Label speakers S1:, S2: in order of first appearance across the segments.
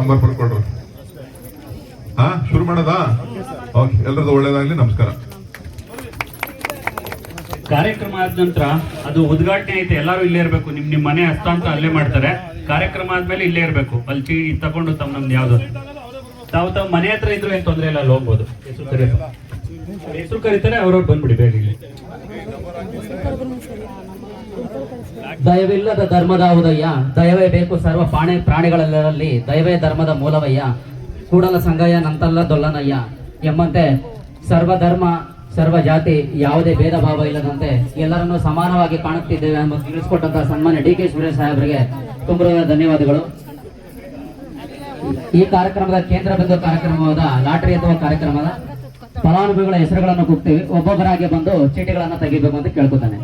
S1: Number ಪಡ್ಕೊಳ್ರಿ. ಶುರು ಮಾಡೋದಾ? Okay, ಎಲ್ಲರದ್ದು ಒಳ್ಳೇದಾಗ್ಲಿ. ನಮಸ್ಕಾರ.
S2: ಕಾರ್ಯಕ್ರಮ ಆದ ನಂತರ ಅದು ಉದ್ಘಾಟನೆ ಐತೆ, ಎಲ್ಲರೂ ಇಲ್ಲೇ ಇರಬೇಕು. ನಿಮ್ ಮನೆ ಹಸ್ತಾಂತ ಅಲ್ಲೇ ಮಾಡ್ತಾರೆ. ಕಾರ್ಯಕ್ರಮ ಆದ್ಮೇಲೆ ಇಲ್ಲೇ ಇರಬೇಕು. ಅಲ್ಲಿ ಚೀಟಿ ತಗೊಂಡು ನಮ್ದು ಯಾವ್ದು ತಾವು ಮನೆ ಹತ್ರ ಇದ್ರು ಏನ್ ತೊಂದರೆ ಇಲ್ಲ, ಅಲ್ಲಿ ಹೋಗ್ಬೋದು. ಹೆಸರು ಕರೀತಾರೆ, ಅವ್ರವ್ರು ಬಂದ್ಬಿಡಿ ಬೇಗ ಇಲ್ಲಿ.
S3: ದಯವಿಲ್ಲದ ಧರ್ಮದ ಉದಯ್ಯ, ದಯವೇ ಬೇಕು ಸರ್ವ ಪ್ರಾಣಿಗಳೆಲ್ಲರಲ್ಲಿ, ದಯವೇ ಧರ್ಮದ ಮೂಲವಯ್ಯ, ಕೂಡಲ ಸಂಗಯ್ಯ ನಂತಲ್ಲ ದೊಲ್ಲನಯ್ಯ ಎಂಬಂತೆ ಸರ್ವಧರ್ಮ ಸರ್ವ ಜಾತಿ ಯಾವುದೇ ಭೇದ ಭಾವ ಇಲ್ಲದಂತೆ ಎಲ್ಲರನ್ನೂ ಸಮಾನವಾಗಿ ಕಾಣುತ್ತಿದ್ದೇವೆ ಎಂಬ ತಿಳಿಸಿಕೊಟ್ಟಂತಹ ಸನ್ಮಾನ್ಯ ಡಿ ಕೆ ಸುರೇಶ್ ಸಾಹೇಬರಿಗೆ ತುಂಬ ಧನ್ಯವಾದಗಳು. ಈ ಕಾರ್ಯಕ್ರಮದ ಕೇಂದ್ರ ಬಿಂದು ಕಾರ್ಯಕ್ರಮವಾದ ಲಾಟರಿ ಅಥವಾ ಕಾರ್ಯಕ್ರಮದ ಫಲಾನುಭವಿಗಳ ಹೆಸರುಗಳನ್ನು ಕೂಗ್ತೀವಿ. ಒಬ್ಬೊಬ್ಬರಾಗಿ ಬಂದು ಚೀಟಿಗಳನ್ನು ತೆಗಿಬೇಕು ಅಂತ ಕೇಳ್ಕೊತಾನೆ.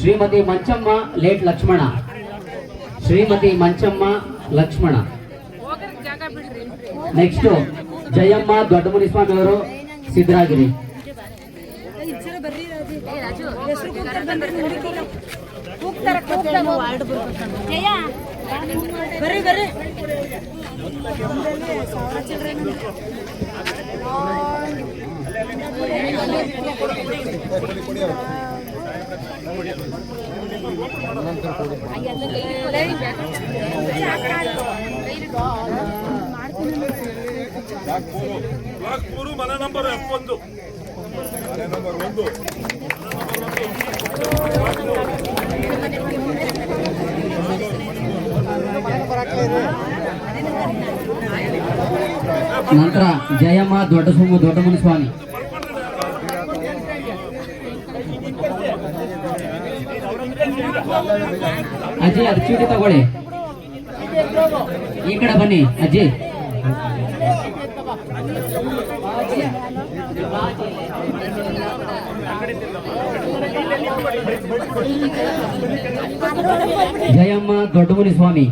S3: ಶ್ರೀಮತಿ ಮಂಚಮ್ಮ ಲೇಟ್ ಲಕ್ಷ್ಮಣ, ಶ್ರೀಮತಿ ಮಂಚಮ್ಮ ಲಕ್ಷ್ಮಣ. ನೆಕ್ಸ್ಟ್ ಜಯಮ್ಮ ದೊಡ್ಡ ಮುನಿಸ್ವಾಮಿ ಅವರು, ಸಿದ್ದರಾಗಿರಿ.
S4: ಬ್ಲಾಕ್ 3 ಮನೆ ನಂಬರ್ F1. ಮನೆ ನಂಬರ್ 1.
S3: ನಂತರ ಜಯಮ್ಮ ದೊಡ್ಡ ಮುನಿಸ್ವಾಮಿ. ಅಜ್ಜಿ ಅದು ಚೀಟಿ ತಗೊಳ್ಳಿ, ಈ ಕಡೆ ಬನ್ನಿ ಅಜ್ಜಿ. ಜಯಮ್ಮ ದೊಡ್ಡ ಮುನಿಸ್ವಾಮಿ.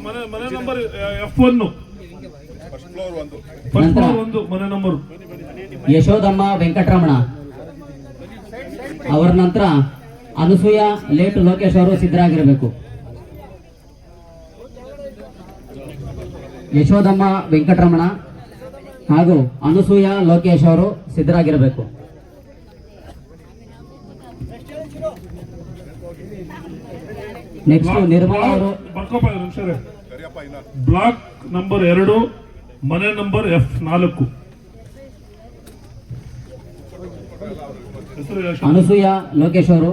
S4: ಮನೆ ನಂಬರ್ F1.
S3: ನಂತರ
S4: ಮನೆ ನಂಬರ್
S3: ಯಶೋದಮ್ಮ ವೆಂಕಟರಮಣ ಅವರ ನಂತರ ಅನಸೂಯ ಲೇಟ್ ಲೋಕೇಶ್ ಅವರು ಸಿದ್ಧರಾಗಿರಬೇಕು. ಯಶೋದಮ್ಮ ವೆಂಕಟರಮಣ ಹಾಗೂ ಅನಸೂಯ ಲೋಕೇಶ್ ಅವರು ಸಿದ್ಧರಾಗಿರಬೇಕು. ನೆಕ್ಸ್ಟ್ ನಿರ್ಮಲಾ ಅವರು.
S4: ಬ್ಲಾಕ್ ನಂಬರ್ 2 ಮನೆ ನಂಬರ್ F4.
S3: ಅನಸೂಯ ಲೋಕೇಶ್ ಅವರು.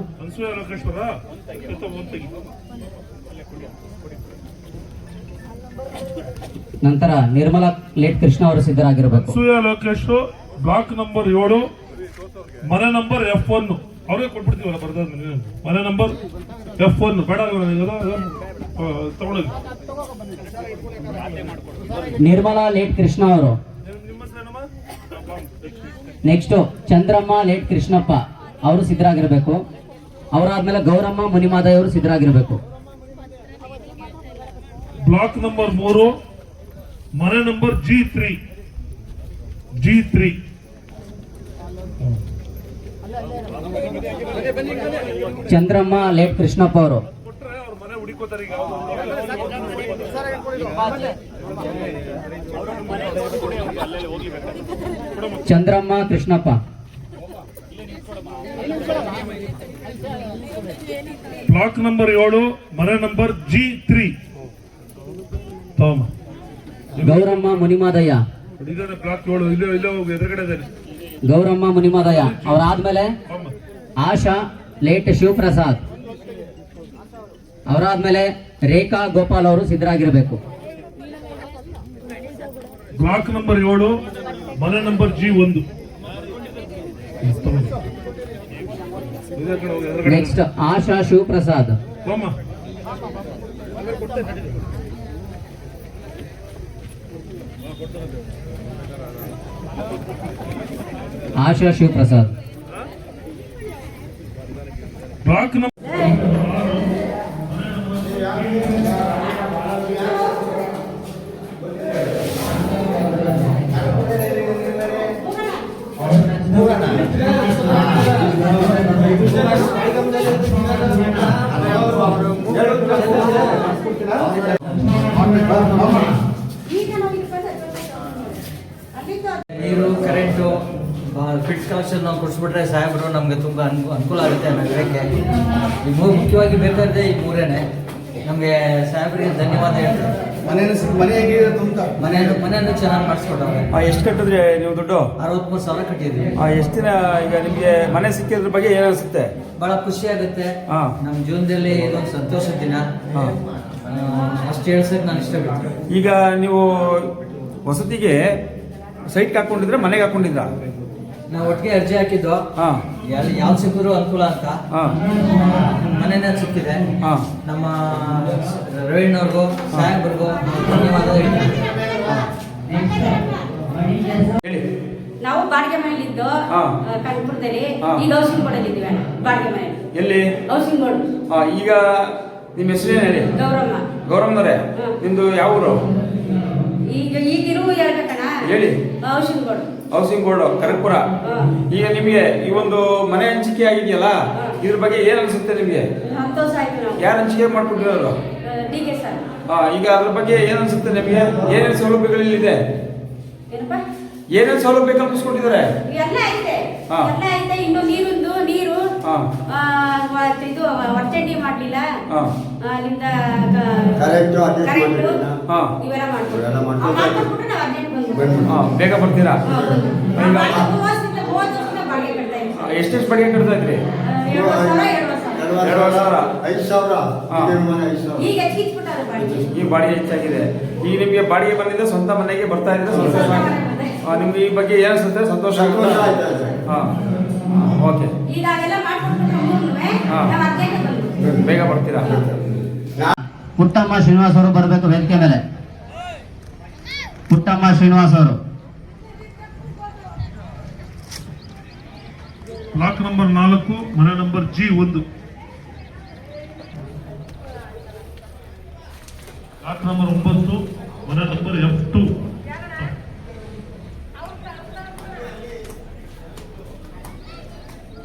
S3: ನಂತರ ನಿರ್ಮಲಾ ಲೇಟ್ ಕೃಷ್ಣ ಅವರು ಸಿದ್ಧರಾಗಿರಬೇಕು.
S4: ಅನಸೂಯ ಲೋಕೇಶ್ ಬ್ಲಾಕ್ ನಂಬರ್ 7 ಮನೆ ನಂಬರ್ F1. ಅವರೇ ಕೊಟ್ಬಿಡ್ತೀವಲ್ಲ ಬರ್ದಾದ್ಮೇಲೆ. ಮನೆ ನಂಬರ್ F1 ಬೇಡ ತಗೊಳ್ಳೋದು.
S3: ನಿರ್ಮಲಾ ಲೇಟ್ ಕೃಷ್ಣ ಅವರು. ನೆಕ್ಸ್ಟ್ ಚಂದ್ರಮ್ಮ ಲೇಟ್ ಕೃಷ್ಣಪ್ಪ ಅವರು ಸಿದ್ಧರಾಗಿರಬೇಕು. ಅವರಾದ್ಮೇಲೆ ಗೌರಮ್ಮ ಮುನಿಮಾದಯ್ಯ ಅವರು ಸಿದ್ಧರಾಗಿರಬೇಕು.
S4: ಬ್ಲಾಕ್ ನಂಬರ್ 3 ಮನೆ number G3.
S3: Chandramma late Krishnappa ಅವರು. ಚಂದ್ರಮ್ಮ ಕೃಷ್ಣಪ್ಪ.
S4: ಬ್ಲಾಕ್ ನಂಬರ್ 7 ಮನೆ ನಂಬರ್ G3.
S3: ಗೌರಮ್ಮ ಮುನಿಮಾದಯ್ಯ.
S4: ಬ್ಲಾಕ್ 7 ಎದುರುಗಡೆ.
S3: ಗೌರಮ್ಮ ಮುನಿಮಾದಯ್ಯ ಅವರಾದ್ಮೇಲೆ ಆಶಾ ಲೇಟ್ ಶಿವಪ್ರಸಾದ್. ಅವರಾದ್ಮೇಲೆ ರೇಖಾ ಗೋಪಾಲ್ ಅವರು ಸಿದ್ಧರಾಗಿರಬೇಕು.
S4: ಬ್ಲಾಕ್ ನಂಬರ್ 7 ಮನೆ ನಂಬರ್ G1.
S3: ನೆಕ್ಸ್ಟ್ ಆಶಾ ಶಿವಪ್ರಸಾದ್. ಆಶಾ ಶಿವಪ್ರಸಾದ್.
S4: ಬ್ಲಾಕ್ ನಂಬರ್
S5: ನೀರು ಕರೆಂಟು ಫಿಟ್ ಕನೆಕ್ಷನ್ ನಾವು ಕೊಡಿಸ್ಬಿಟ್ರೆ ಸಾಹೇಬರು ನಮಗೆ ತುಂಬ ಅನುಕೂಲ ಆಗುತ್ತೆ ನಗರಕ್ಕೆ. ಈ ಮುಖ್ಯವಾಗಿ ಬೇಕಾದ್ರೆ ಈ ಮೂರೇನೆ. ನಮಗೆ ಸಾಹೇಬರಿಗೆ ಧನ್ಯವಾದ ಹೇಳ್ತಾರೆ. ಮನೆಯನ್ನು ಚೆನ್ನಾಗಿ ಮಾಡಿಸ್ಕೊಟ್ಟವ್ರೆ.
S6: ಎಷ್ಟು ಕಟ್ಟಿದ್ರಿ ನೀವು ದುಡ್ಡು?
S5: 63,000 ಕಟ್ಟಿದ್ವಿ.
S6: ಎಷ್ಟು ದಿನ ಈಗ ನಿಮಗೆ ಮನೆ ಸಿಕ್ಕಿದ್ರ ಬಗ್ಗೆ ಏನು ಅನಿಸುತ್ತೆ?
S5: ಬಹಳ ಖುಷಿ ಆಗುತ್ತೆ.
S6: ಹಾ.
S5: ನಮ್ಮ ಜೀವನದಲ್ಲಿ ಇದೊಂದು ಸಂತೋಷದ ದಿನ. ಅಷ್ಟು ಹೇಳ್ಸಕ್ಕೆ ನಾನು ಇಷ್ಟಪಡ್ತೀನಿ.
S6: ಈಗ ನೀವು ವಸತಿಗೆ ಸೈಟ್ಗೆ ಹಾಕೊಂಡಿದ್ರೆ ಮನೆಗೆ ಹಾಕೊಂಡಿದ್ರ?
S5: ನಾವು ಒಟ್ಟಿಗೆ ಅರ್ಜಿ ಹಾಕಿದ್ದು.
S6: ಹಾಂ
S5: ಯಾವ್ದು ಸಿಕ್ಕಿದ್ರು ಅನುಕೂಲ ಅಂತ.
S6: ಹಾಂ
S5: ಮನೆನೇ ಸಿಕ್ಕಿದೆ.
S6: ಹಾಂ
S5: ನಮ್ಮ ರವೀಣ್ವ್ರಿಗೂ ಸಾಹೇಬ್ರಿಗೂ ಧನ್ಯವಾದ ಹೇಳ್ತೀನಿ.
S6: ಹೇಳಿ.
S7: ನಾವು ಬಾಡಿಗೆ ಮನೆಯಲ್ಲಿದ್ದು
S6: ಹಾ.
S7: ಕನಕಪುರದಲ್ಲಿ
S6: ಹಾ.
S7: ಈಗ ಹೌಸಿಂಗ್ ಬೋರ್ಡಲ್ಲಿ ಇದ್ದೀವಿ ಬಾಡಿಗೆ ಮನೆ.
S6: ಎಲ್ಲಿ?
S7: Housing board.
S6: ಈಗ ನಿಮ್ಮ ಹೆಸರೇನು ಹೇಳಿ?
S7: ಗೌರಮ್ಮ.
S6: ಗೌರಮ್ಮನವರೇ,
S7: ಹಾ.
S6: ನಿಮ್ದು ಯಾವ ಊರು?
S7: ಈಗಿರುವ ಹೇಳ್ಬೇಕಣ್ಣ.
S6: ಹೇಳಿ.
S7: Housing board.
S6: Housing board Kanakapura.
S7: ಹಾ.
S6: ಈಗ ನಿಮಗೆ ಈ ಒಂದು ಮನೆ ಹಂಚಿಕೆ ಆಗಿದೆಯಲ್ಲ,
S7: ಹಾ.
S6: ಇದ್ರ ಬಗ್ಗೆ ಏನ್ ಅನ್ಸುತ್ತೆ ನಿಮಗೆ?
S7: ಸಂತೋಷ ಆಯ್ತು ನಾವು.
S6: ಯಾರು ಹಂಚಿಕೆ ಮಾಡ್ಕೊಟ್ಟಿರೋರು?
S7: ಡಿ.ಕೆ. ಸರ್.
S6: ಈಗ ಅದ್ರ ಬಗ್ಗೆ ಏನ್ ಅನ್ಸುತ್ತೆ ನಿಮಗೆ? ಏನೇನು ಸೌಲಭ್ಯಗಳಿದೆ?
S7: ಏನಪ್ಪ?
S6: ಏನೇನು ಸೌಲಭ್ಯ ಕಲ್ಪಿಸ್ಕೊಟ್ಟಿದ್ದಾರೆ?
S7: ಎಲ್ಲ ಐತೆ.
S6: ಹಾ.
S7: ಎಲ್ಲ ಐತೆ. ಇನ್ನು ನೀರು
S6: ಹಾ.
S7: ಇದು ಒರ್ಚಂಡಿ ಮಾಡ್ಲಿಲ್ಲ.
S6: ಹಾ.
S7: ಅಲ್ಲಿಂದ
S8: ಕರೆಂಟು adjust
S7: ಕರೆಂಟು
S8: ಮಾಡಿಲ್ಲ.
S6: ಹಾ.
S7: ಇವೆಲ್ಲ ಮಾಡ್ಕೊಡ್ತೀವಿ.
S8: ಇವೆಲ್ಲ ಮಾಡ್ಕೊಡ್ತೀವಿ.
S7: ಮಾಡ್ಕೊಟ್ಬಿಟ್ಟು ನಾವು ಅರ್ಜೆಂಟ್ ಬಂದ್ಬಿಡ್ತೀವಿ.
S6: ಹಾ, ಬೇಗ ಬರ್ತೀರಾ?
S7: ಹೌದು.
S6: ಈಗ
S7: ನಾವು ಹೋದ ವರ್ಷದಿಂದ ಬಾಡಿಗೆ ಕಟ್ತಾ ಇದ್ದೀವಿ.
S6: ಎಷ್ಟೆಷ್ಟು ಬಾಡಿಗೆ ಕಟ್ತಾ ಇದ್ರಿ?
S7: 2,000.
S8: 5,000.
S6: ಹಾ.
S8: ಇದೇ ಮನೆ 5,000.
S7: ಈಗ ಹೆಚ್ಚಿಸ್ಬಿಟ್ಟಾರೆ ಬಾಡಿಗೆ.
S6: ಈ ಬಾಡಿಗೆ ಹೆಚ್ಚಾಗಿದೆ. ಈಗ ನಿಮಗೆ ಬಾಡಿಗೆ ಬಂದಿದ್ದ ಸ್ವಂತ ಮನೆಗೆ ಬರ್ತಾ ಇದ್ರೆ ಸಂತೋಷ ಆಗಿದೆ. ನಿಮ್ಗೆ ಈ ಬಗ್ಗೆ ಏನು ಅನ್ಸುತ್ತೆ? ಸಂತೋಷ
S8: ಸಂತೋಷ
S6: ಆಗುತ್ತೆ?
S8: ಆಯ್ತು.
S6: ಹಾ, ಓಕೆ.
S7: ಈಗ ಅದೆಲ್ಲ ಮಾಡ್ಕೊಟ್ಬಿಟ್ರೆ ಮೂರ್ನುವೆ
S6: ಹಾ.
S7: ನಾವು ಅರ್ಜೆಂಟ್ ಬಂದ್ಬಿಡ್ತೀವಿ.
S6: ಬೇಗ ಬರ್ತೀರಾ?
S3: ಪುಟ್ಟಮ್ಮ ಶ್ರೀನಿವಾಸ್ ಅವರು ಬರಬೇಕು ವೇದಿಕೆ ಮೇಲೆ. ಪುಟ್ಟಮ್ಮ ಶ್ರೀನಿವಾಸ್ ಅವರು.
S4: ಬ್ಲಾಕ್ ನಂಬರ್ 4 ಮನೆ ನಂಬರ್ G1. ಬ್ಲಾಕ್ ನಂಬರ್ 9 ಮನೆ number F2.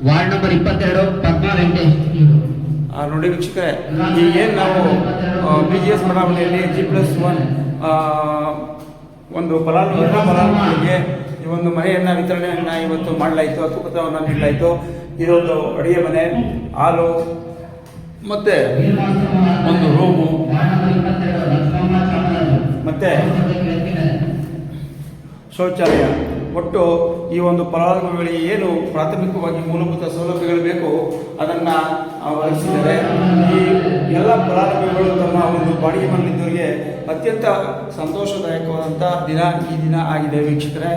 S3: Ward number 22 Padma Venkatesh ಇವರು.
S6: ನೋಡಿ ವೀಕ್ಷಕರೇ, ಈಗ ಏನು ನಾವು BGS ಬಡಾವಣೆಯಲ್ಲಿ G+1 ಒಂದು ಫಲಾನುಭವಿಗಳಿಗೆ ಈ ಒಂದು ಮನೆಯನ್ನು ವಿತರಣೆಯನ್ನು ಇವತ್ತು ಮಾಡಲಾಯಿತು. ಹಕ್ಕುಪತ್ರವನ್ನು ನೀಡಲಾಯಿತು. ಇದೊಂದು ಅಡುಗೆ ಮನೆ, ಹಾಲು ಮತ್ತೆ ಒಂದು ರೂಮು ಮತ್ತೆ ಶೌಚಾಲಯ. ಒಟ್ಟು ಈ ಒಂದು ಫಲಾನುಭವಿಗಳಿಗೆ ಏನು ಪ್ರಾಥಮಿಕವಾಗಿ ಮೂಲಭೂತ ಸೌಲಭ್ಯಗಳು ಬೇಕು ಅದನ್ನು ಒದಗಿಸಿದ್ದಾರೆ. ಈ ಎಲ್ಲ ಫಲಾನುಭವಿಗಳು ತಮ್ಮ ಒಂದು ಬಾಡಿಗೆ ಮನೆಯಿದ್ದವರಿಗೆ ಅತ್ಯಂತ ಸಂತೋಷದಾಯಕವಾದಂಥ ದಿನ ಈ ದಿನ ಆಗಿದೆ ವೀಕ್ಷಕರೇ.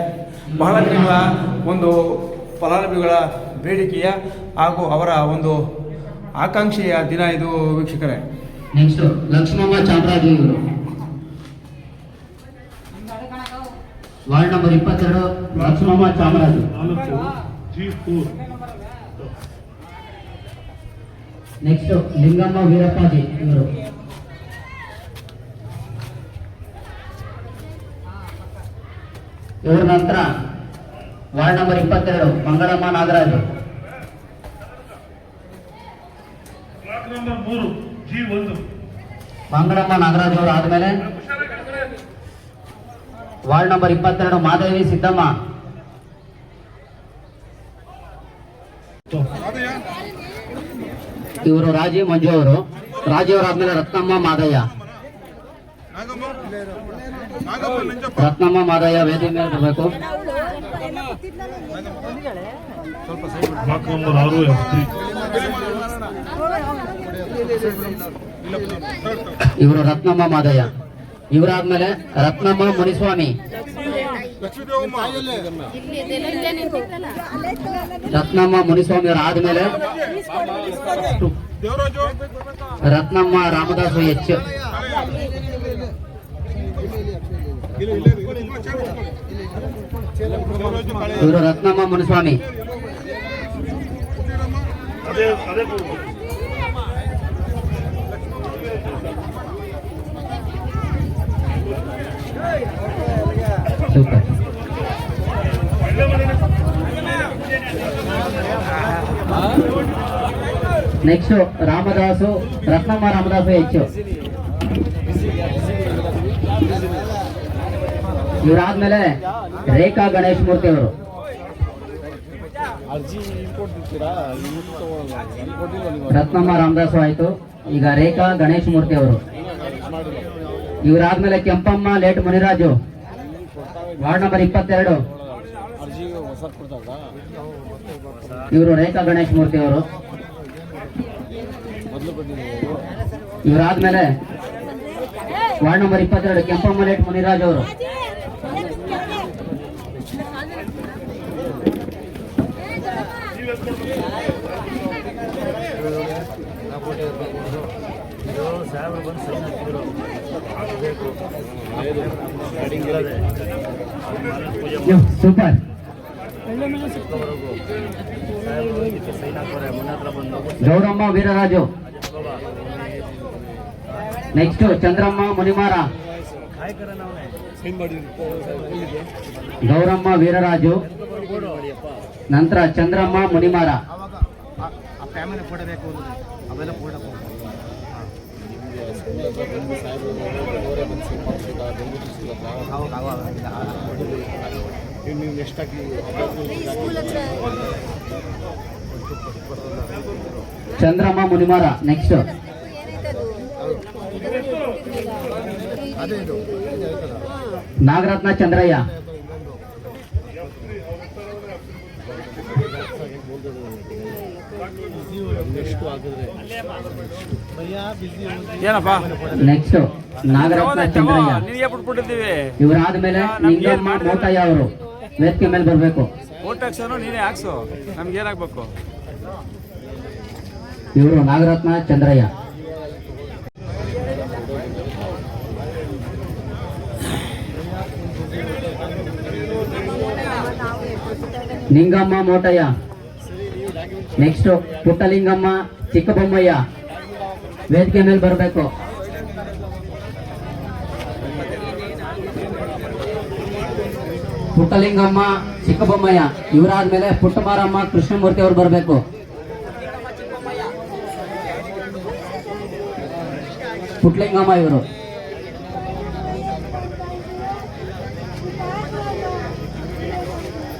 S6: ಬಹಳ ದಿನಗಳ ಒಂದು ಫಲಾನುಭವಿಗಳ ಬೇಡಿಕೆಯ ಹಾಗೂ ಅವರ ಒಂದು ಆಕಾಂಕ್ಷೆಯ ದಿನ ಇದು ವೀಕ್ಷಕರೇ.
S3: ನೆಕ್ಸ್ಟ್ ಲಕ್ಷ್ಮಮ್ಮ ಚಾಮರಾಜು ಇವರು. Ward number 22 Lakshmamma Chamaraju.
S4: 4 G4.
S3: Next Lingamma Veerappaji ಇವರು. ಇವರ ನಂತರ ward number 22 Mangalamma Nagaraju.
S4: Block number 3 G1.
S3: Mangalamma Nagaraj ಅವರು ಆದ್ಮೇಲೆ ವಾರ್ಡ್ ನಂಬರ್ 22 ಮಾದೇವಿ ಸಿದ್ದಮ್ಮ. ಇವರು ರಾಜೀವ್ ಮಂಜು ಅವರು. ರಾಜೀವ್ ಅವರಾದ್ಮೇಲೆ ರತ್ನಮ್ಮ ಮಾದಯ್ಯ. ರತ್ನಮ್ಮ ಮಾದಯ್ಯ ವೇದಿಕೆ ಮೇಲೆ ಬರಬೇಕು.
S4: Block number 6 F3.
S3: ಇವರು ರತ್ನಮ್ಮ ಮಾದಯ್ಯ. ಇವರಾದ್ಮೇಲೆ ರತ್ನಮ್ಮ ಮುನಿಸ್ವಾಮಿ. ರತ್ನಮ್ಮ ಮುನಿಸ್ವಾಮಿ ಅವರ ಆದ್ಮೇಲೆ ರತ್ನಮ್ಮ ರಾಮದಾಸು ಎಚ್. ಇವರು ರತ್ನಮ್ಮ ಮುನಿಸ್ವಾಮಿ. ಸೂಪರ್. ನೆಕ್ಸ್ಟ್ ರಾಮದಾಸು ರತ್ನಮ್ಮ ರಾಮದಾಸು ಹೆಚ್ಚು. ಇವರಾದ್ಮೇಲೆ ರೇಖಾ ಗಣೇಶ್ ಮೂರ್ತಿ ಅವರು. ರತ್ನಮ್ಮ ರಾಮದಾಸ್ ಆಯ್ತು. ಈಗ ರೇಖಾ ಗಣೇಶ್ ಮೂರ್ತಿ ಅವರು. ಇವರಾದ್ಮೇಲೆ Kempamma late Muniraju, ward number 22. ಇವರು ರೇಖಾ ಗಣೇಶ್ ಮೂರ್ತಿ ಅವರು. ಇವರಾದ್ಮೇಲೆ ward number 22 Kempamma late Muniraj ಅವರು. ಸೂಪರ್. ಗೌರಮ್ಮ ವೀರರಾಜು. ನೆಕ್ಸ್ಟ್ ಚಂದ್ರಮ್ಮ ಮುನಿಮಾರ. ಗೌರಮ್ಮ ವೀರರಾಜು, ನಂತರ ಚಂದ್ರಮ್ಮ ಮುನಿಮಾರ. ಚಂದ್ರಮ್ಮ ಮುನಿಮಾರ. ನೆಕ್ಸ್ಟ್ ನಾಗರತ್ನ ಚಂದ್ರಯ್ಯ.
S6: ಏನಪ್ಪ
S3: ನೆಕ್ಸ್ಟ್ ನಾಗರತ್ನ ಚಂದ್ರಯ್ಯ.
S6: ನಿನಗೆ ಬಿಟ್ಬಿಟ್ಟಿದ್ದೀವಿ.
S3: ಇವರಾದ್ಮೇಲೆ ನಿಂಗಮ್ಮ ಮೋಟಯ್ಯ ಅವರು ವೇದಿಕೆ ಮೇಲೆ ಬರಬೇಕು.
S6: ಓಟ್ ಹಾಕ್ಸೋನು ನೀನೇ ಹಾಕ್ಸು, ನಮ್ಗೆ ಏನಾಗ್ಬೇಕು?
S3: ಇವರು ನಾಗರತ್ನ ಚಂದ್ರಯ್ಯ. ನಿಂಗಮ್ಮ ಮೋಟಯ್ಯ. ನೆಕ್ಸ್ಟ್ ಪುಟ್ಟಲಿಂಗಮ್ಮ ಚಿಕ್ಕಬೊಮ್ಮಯ್ಯ ವೇದಿಕೆ ಮೇಲೆ ಬರಬೇಕು. ಪುಟ್ಟಲಿಂಗಮ್ಮ ಚಿಕ್ಕಬೊಮ್ಮಯ್ಯ. ಇವರಾದ್ಮೇಲೆ ಪುಟ್ಟಮಾರಮ್ಮ ಕೃಷ್ಣಮೂರ್ತಿ ಅವರು ಬರಬೇಕು. ಪುಟ್ಟಲಿಂಗಮ್ಮ ಇವರು.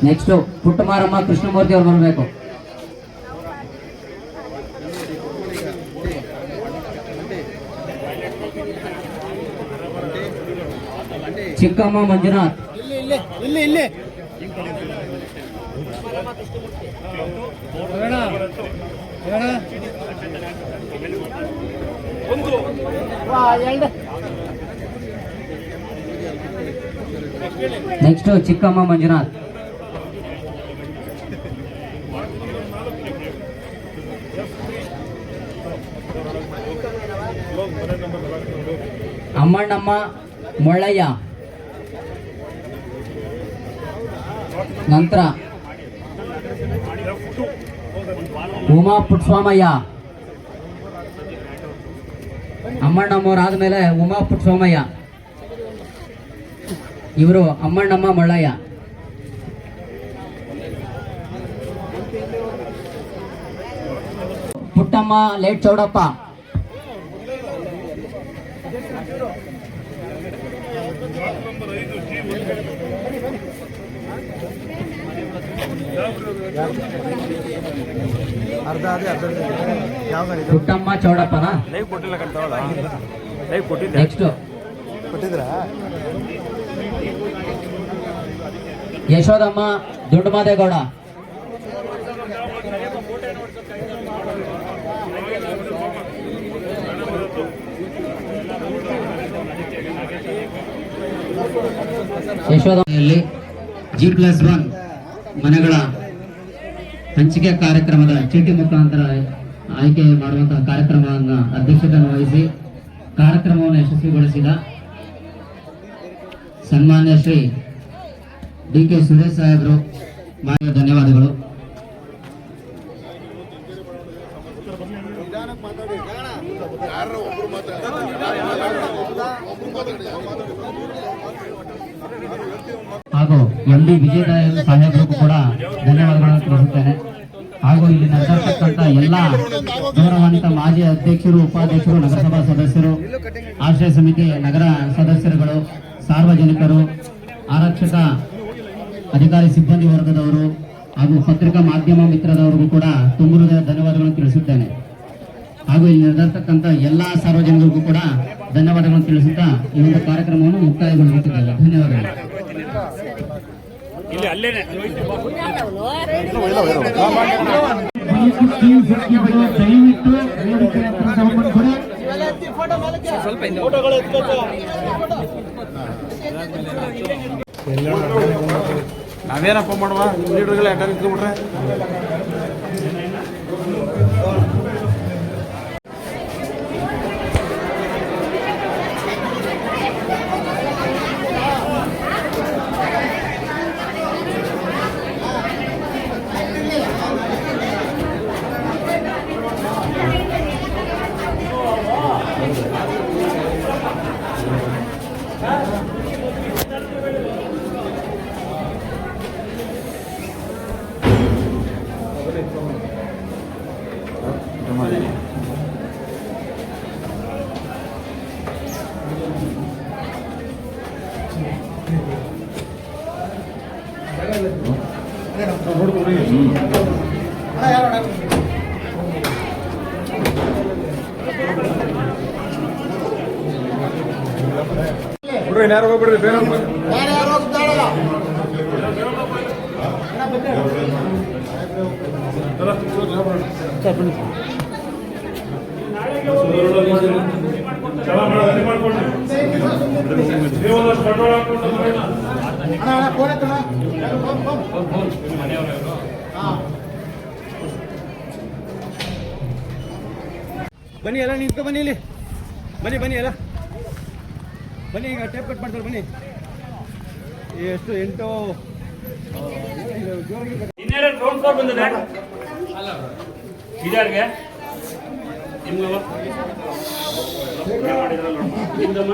S3: ನೆಕ್ಸ್ಟ್ ಪುಟ್ಟಮಾರಮ್ಮ ಕೃಷ್ಣಮೂರ್ತಿ ಅವರು ಬರಬೇಕು. ಚಿಕ್ಕಮ್ಮ ಮಂಜುನಾಥ್. ನೆಕ್ಸ್ಟ್ ಚಿಕ್ಕಮ್ಮ ಮಂಜುನಾಥ್. ಅಮ್ಮಣ್ಣಮ್ಮ ಮೊಳ್ಳಯ್ಯ. ನಂತರ ಉಮಾ ಪುಟ್ಟಸ್ವಾಮಯ್ಯ. ಅಮ್ಮಣ್ಣಮ್ಮವರಾದ್ಮೇಲೆ ಉಮಾ ಪುಟ್ಟಸ್ವಾಮಯ್ಯ. ಇವರು ಅಮ್ಮಣ್ಣಮ್ಮ ಮೊಳ್ಳಯ್ಯ. ಪುಟ್ಟಮ್ಮ ಲೇಟ್ ಚೌಡಪ್ಪ. ಪುಟ್ಟಮ್ಮ ಚೌಡಪ್ಪನ.
S6: ಲೈವ್ ಕೊಟ್ಟಿಲ್ಲ ಕಣ್ತಾವಲ್ಲ, ಲೈವ್ ಕೊಟ್ಟಿದ್ದೆ.
S3: ನೆಕ್ಸ್ಟ್ ಯಶೋದಮ್ಮ ದುಂಡುಮಾದೇಗೌಡ. ಯಶೋದಮ್ಮಲ್ಲಿ G+1 ಮನೆಗಳ ಹಂಚಿಕೆ ಕಾರ್ಯಕ್ರಮದ ಚೀಟಿ ಮುಖಾಂತರ ಆಯ್ಕೆ ಮಾಡುವಂತಹ ಕಾರ್ಯಕ್ರಮವನ್ನು ಅಧ್ಯಕ್ಷತೆಯನ್ನು ವಹಿಸಿ ಕಾರ್ಯಕ್ರಮವನ್ನು ಯಶಸ್ವಿಗೊಳಿಸಿದ ಸನ್ಮಾನ್ಯ ಶ್ರೀ DK ಸುರೇಶ್ ಸಾಹೇಬರು ಧನ್ಯವಾದಗಳು. ಹಾಗೂ MD ವಿಜಯದಯಾಳ್ ಸಾಹೇಬರಿಗೂ ಕೂಡ ಧನ್ಯವಾದಗಳನ್ನು ತಿಳಿಸುತ್ತೇನೆ. ಹಾಗೂ ಇಲ್ಲಿ ನಡೆದಿರ್ತಕ್ಕಂಥ ಎಲ್ಲ ಗೌರವಾನ್ವಿತ ಮಾಜಿ ಅಧ್ಯಕ್ಷರು, ಉಪಾಧ್ಯಕ್ಷರು, ನಗರಸಭಾ ಸದಸ್ಯರು ಆಶ್ರಯ ಸಮಿತಿ ನಗರ ಸದಸ್ಯರುಗಳು, ಸಾರ್ವಜನಿಕರು, ಆರಕ್ಷಕ ಅಧಿಕಾರಿ ಸಿಬ್ಬಂದಿ ವರ್ಗದವರು ಹಾಗೂ ಪತ್ರಿಕಾ ಮಾಧ್ಯಮ ಮಿತ್ರದವರಿಗೂ ಕೂಡ ತುಂಬ ಹೃದಯ ಧನ್ಯವಾದಗಳನ್ನು ತಿಳಿಸುತ್ತೇನೆ. ಹಾಗೂ ಇಲ್ಲಿ ನಡೆದಿರ್ತಕ್ಕಂಥ ಎಲ್ಲಾ ಸಾರ್ವಜನಿಕರಿಗೂ ಕೂಡ ಧನ್ಯವಾದಗಳನ್ನು ತಿಳಿಸುತ್ತಾ ಈ ಒಂದು ಕಾರ್ಯಕ್ರಮವನ್ನು ಮುಕ್ತಾಯಗೊಳಿಸುತ್ತಿದ್ದೇವೆ. ಧನ್ಯವಾದಗಳು.
S2: ಇಲ್ಲಿ ಅಲ್ಲೇನೆ
S6: ನಾವೇನಪ್ಪ ಮಾಡುವ ಲೀಡರ್ಗಳು ಯಾಕೆ ನಿಂತ್ಕೊಂಡ್ಬಿಟ್ರೆ
S1: ಯಾರು ಹೋಗ್ಬಿಡ್ರಿ ಬೇರೆ
S6: ಬನ್ನಿ ಎಲ್ಲ ನಿಂತ್ಕೊ ಬನ್ನಿ ಇಲ್ಲಿ ಬನ್ನಿ ಬನ್ನಿ ಎಲ್ಲ ಬನ್ನಿ ಈಗ ಟೇಪ್ ಕಟ್ ಮಾಡ್ತಾರೆ ಬನ್ನಿ ಎಷ್ಟು 8
S2: ಇನ್ನೇನು ಗ್ರೌಂಡ್ ಫ್ಲೋರ್ ಬಂದಿದೆ ಇದಾರ್ಗೆ ನಿಮ್ಗೆ ಮಾಡಿದ್ರಲ್ಲ ನಿಮ್ದಮ್ಮ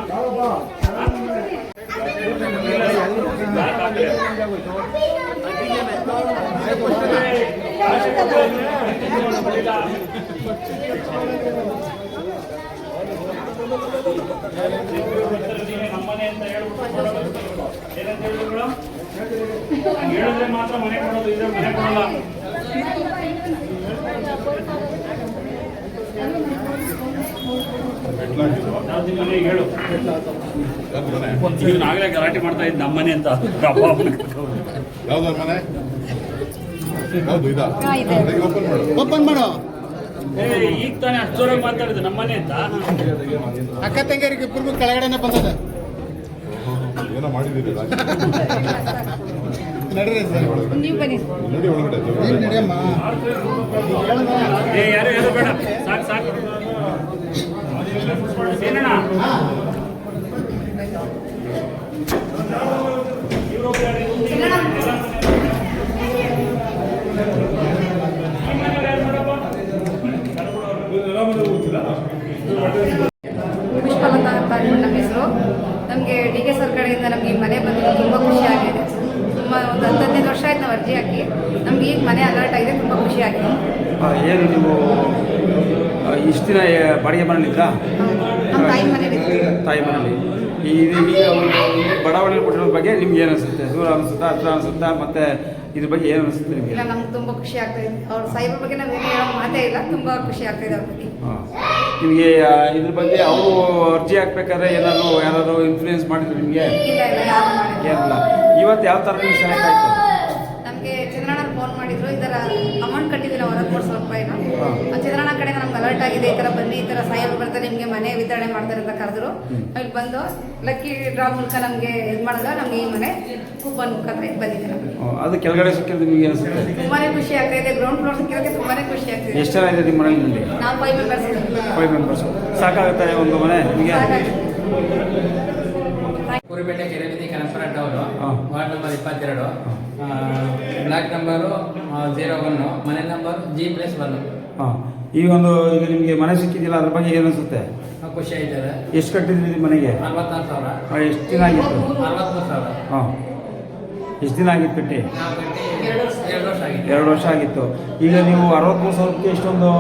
S2: ನಮ್ಮನೆ ಅಂತ ಹೇಳಿದ್ರೆ ಮಾತ್ರ ಮನೆ ಕೊಡೋದು, ಇದ್ರೆ ಮನೆ ಕೊಡಲ್ಲ. ಮನೆ ಹೇಳು ನಾಗಲೇ ಗಲಾಟೆ ಮಾಡ್ತಾ ಇದ್ದ ನಮ್ಮನೆ ಅಂತ.
S1: ಯಾವ್ದು ಮನೆ ಯಾವ್ದು ಇದಾ
S8: ಓಪನ್ ಮಾಡು.
S2: ಈಗ ತಾನೇ ಅಷ್ಟು ಜೋರಾಗಿ ಮಾತಾಡಿದ್ದು ನಮ್ಮನೆ ಅಂತ.
S8: ಅಕ್ಕ ತಂಗಿಯರಿಗೆ ಇಬ್ಬರಿಗೂ ಕೆಳಗಡೆನೆ ಬಂದದ.
S1: ಏನೋ ಮಾಡಿದ್ದೀರಿ
S8: ನಡೀರಿ ಸರ್,
S1: ನಡಿ ಒಳಗಡೆ
S8: ನಡಿಯಮ್ಮ.
S2: ಯಾರು ಯಾರು ಬೇಡ, ಸಾಕು ಸಾಕು ಏನಣ್ಣ.
S9: ಪುಷ್ಪಲತಾ ಅಂತ ನಮ್ಮ ಹೆಸರು. ನಮಗೆ ಡಿ ಕೆ ಸರ್ ಕಡೆಯಿಂದ ನಮಗೆ ಮನೆ ಬಂದಿದ್ದು ತುಂಬ ಖುಷಿ ಆಗಿದೆ. ತುಂಬ ಒಂದು 10-15 ವರ್ಷ ಆಯ್ತು ನಾವು ಅರ್ಜಿ ಹಾಕಿ. ನಮ್ಗೆ ಈಗ ಮನೆ ಅಲರ್ಟ್ ಆಗಿದೆ, ತುಂಬ ಖುಷಿ ಆಗಿದೆ.
S6: ಏನು ನೀವು ಇಷ್ಟು ದಿನ ಬಾಡಿಗೆ ಮನೆಯಲ್ಲಿದ್ದ
S9: ನಮ್ಮ ತಾಯಿ ಮನೇಲಿ
S6: ತಾಯಿ ಮನೇಲಿ ಈಗ ಬಡಾವಣೆ ಕೊಟ್ಟಿರೋ ಬಗ್ಗೆ ನಿಮ್ಗೆ ಏನು ಅನಿಸುತ್ತೆ? ದೂರ ಅನಿಸುತ್ತಾ, ಹತ್ರ ಅನಿಸುತ್ತಾ? ಮತ್ತೆ ಇದ್ರ ಬಗ್ಗೆ ಏನು ಅನಿಸುತ್ತೆ ನಿಮಗೆ?
S9: ಇಲ್ಲ, ನಮ್ಗೆ ತುಂಬ ಖುಷಿ ಆಗ್ತಾ ಇದೆ. ಅವ್ರ ಸಾಹೇಬ್ರ ಬಗ್ಗೆ ನಾವು ಏನು ಹೇಳೋ ಮಾತೇ ಇಲ್ಲ, ತುಂಬ ಖುಷಿ ಆಗ್ತಾ ಇದೆ ಅವ್ರ ಬಗ್ಗೆ.
S6: ನಿಮಗೆ ಇದ್ರ ಬಗ್ಗೆ ಅವರು ಅರ್ಜಿ ಹಾಕ್ಬೇಕಾದ್ರೆ ಯಾರಾದರೂ ಇನ್ಫ್ಲೂಯೆನ್ಸ್ ಮಾಡಿದ್ರು ನಿಮಗೆ?
S9: ಇಲ್ಲ ಇಲ್ಲ, ಯಾರು ಮಾಡಿಲ್ಲ.
S6: ಏನಿಲ್ಲ. ಇವತ್ತು ಯಾವ ಥರ ನಿಮ್ಗೆ ಸಹಾಯ ಆಯಿತು?
S9: ನಮಗೆ ಚಂದ್ರಣ್ಣವ್ರು ಫೋನ್ ಮಾಡಿದ್ರು, ಈ ಥರ ಅಮೌಂಟ್ ಕಟ್ಟಿದ್ದೀವಿ ನಾವು 40,000 ರೂಪಾಯಿನ. ಚಂದ್ರಣ್ಣ ಕಡೆಯಿಂದ ನಮ್ಗೆ ಅಲರ್ಟ್ ಆಗಿದೆ, ಈ ಥರ ಬನ್ನಿ, ಈ ಥರ ಸಾಹೇಬ್ರು ಬರ್ತಾರೆ, ನಿಮಗೆ ಮನೆ ವಿತರಣೆ ಮಾಡ್ತಾರೆ ಅಂತ ಕರೆದ್ರು. ಇಲ್ಲಿ ಬಂದು ಲಕ್ಕಿ ಡ್ರಾ ಮೂಲಕ ನಮಗೆ ಇದು ಮಾಡಿದ್ರೆ ನಮಗೆ ಈ ಮನೆ ಕೂಪನ್ ಮುಖಾಂತರ ಬಂದಿದೆ ನಮಗೆ.
S6: ಅದು ಕೆಳಗಡೆ ಸಿಕ್ಕಿದ್ರೆ ನಿಮ್ಗೆ ಅನಿಸುತ್ತೆ?
S9: ತುಂಬಾ ಖುಷಿ ಆಗ್ತಾ ಇದೆ. ಗ್ರೌಂಡ್ ಫ್ಲೋರ್ ಸಿಕ್ಕಿರೋಕ್ಕೆ ತುಂಬಾ ಖುಷಿ ಆಗ್ತಿದೆ.
S6: ಎಷ್ಟು ಜನ ಇದೆ ನಿಮ್ಮ ಮನೆಯಲ್ಲಿ?
S9: ನಾವು 5 ಮೆಂಬರ್ಸ್ ಇದ್ದೀವಿ.
S6: 5 ಮೆಂಬರ್ಸ್ ಸಾಕಾಗುತ್ತೆ ಒಂದು ಮನೆ ನಿಮಗೆ?
S10: ಕುರಿಪೇಟೆ ಕೆರೆಬೀದಿ ಕನಕಪುರ ಅವರು
S6: ಹಾಂ.
S10: ವಾರ್ಡ್ ನಂಬರ್ 22, ಬ್ಲಾಕ್ ನಂಬರು 01, ಮನೆ ನಂಬರ್ G+1.
S6: ಹಾಂ. ಈಗ ನಿಮಗೆ ಮನೆ ಸಿಕ್ಕಿದ್ದಿಲ್ಲ, ಅದ್ರ ಬಗ್ಗೆ ಏನು ಅನಿಸುತ್ತೆ?
S10: ಖುಷಿ ಆಯ್ತದೆ.
S6: ಎಷ್ಟು ಕಟ್ಟಿದ್ರಿ ನಿಮ್ಮ ಮನೆಗೆ?
S10: 44,000.
S6: ಎಷ್ಟು ದಿನ ಆಗಿತ್ತು?
S10: 63,000.
S6: ಹಾಂ. ಎಷ್ಟು ದಿನ ಆಗಿತ್ತು ಕಟ್ಟಿ?
S10: ನಾವು ಕಟ್ಟಿ 2 ವರ್ಷ ಆಗಿದೆ.
S6: 2 ವರ್ಷ ಆಗಿತ್ತು. ಈಗ ನೀವು 63,000ಕ್ಕೆ ಇಷ್ಟೊಂದು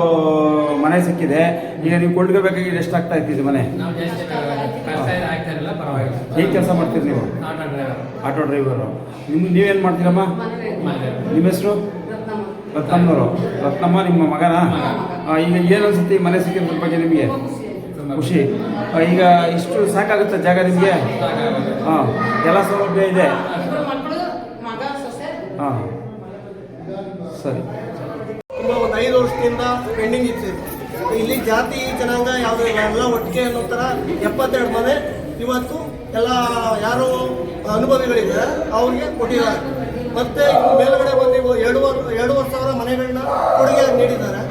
S6: ಮನೆ ಸಿಕ್ಕಿದೆ. ಈಗ ನೀವು ಕೊಂಡ್ಕೋಬೇಕಾಗಿ ಎಷ್ಟು ಆಗ್ತಾ ಇತ್ತು ಮನೆ?
S10: ನಾವು ಜಾಸ್ತಿ ಕಷ್ಟ ಆಗ್ತಾ ಇರಲಿಲ್ಲ, ಪರವಾಗಿಲ್ಲ.
S6: ಹೇಗೆ ಕೆಲಸ ಮಾಡ್ತೀರಿ ನೀವು?
S10: Auto driver.
S6: Auto driver. ನೀವೇನು ಮಾಡ್ತೀರಮ್ಮ? ನಿಮ್ಮ ಹೆಸರು? ರತ್ನಮ್ಮನವರು. ರತ್ನಮ್ಮ ನಿಮ್ಮ ಮಗನ? ಈಗ ಏನು ಅನ್ಸುತ್ತೆ ಈ ಮನೆ ಸಿಕ್ಕಿದ್ರ ಬಗ್ಗೆ ನಿಮಗೆ? ಖುಷಿ. ಈಗ ಇಷ್ಟು ಸಾಕಾಗುತ್ತೆ ಜಾಗ ನಿಮಗೆ? ಹಾಂ, ಎಲ್ಲ ಸೌಲಭ್ಯ ಇದೆ. ಹಾಂ, ಸರಿ.
S8: ತುಂಬ ಒಂದು 5 ವರ್ಷದಿಂದ ಪೆಂಡಿಂಗ್ ಇತ್ತು. ಇಲ್ಲಿ ಜಾತಿ ಜನಾಂಗ ಯಾವುದೂ ಇಲ್ಲ, ಎಲ್ಲ ಒಟ್ಟಿಗೆ ಅನ್ನೋ ಥರ 72 ಮನೆ ಇವತ್ತು ಎಲ್ಲ ಯಾರು ಅನುಭವಿಗಳಿದ್ದಾರೆ ಅವ್ರಿಗೆ ಕೊಟ್ಟಿದ್ದಾರೆ. ಮತ್ತೆ ಮೇಲ್ಗಡೆ ಬಂದು 2,500 ಸಾವಿರ ಮನೆಗಳನ್ನ ಕೊಡುಗೆಯಾಗಿ ನೀಡಿದ್ದಾರೆ.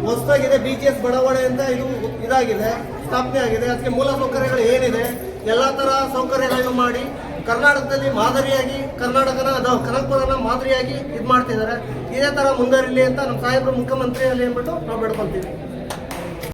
S8: ಹೊಸದಾಗಿದೆ BGS ಬಡಾವಣೆ ಅಂತ ಇದು ಇದಾಗಿದೆ, ಸ್ಥಾಪನೆ ಆಗಿದೆ. ಅದಕ್ಕೆ ಮೂಲ ಸೌಕರ್ಯಗಳು ಏನಿದೆ ಎಲ್ಲ ಥರ ಸೌಕರ್ಯಗಳನ್ನು ಮಾಡಿ ಕರ್ನಾಟಕದಲ್ಲಿ ಮಾದರಿಯಾಗಿ ಕನಕಪುರನ ಮಾದರಿಯಾಗಿ ಇದು ಮಾಡ್ತಿದ್ದಾರೆ. ಇದೇ ಥರ ಮುಂದುವರಿಲಿ ಅಂತ ನಮ್ಮ ಸಾಹೇಬರು ಮುಖ್ಯಮಂತ್ರಿಯಲ್ಲಿ ಅಂದ್ಬಿಟ್ಟು ನಾವು ಬೇಡ್ಕೊಳ್ತೀವಿ.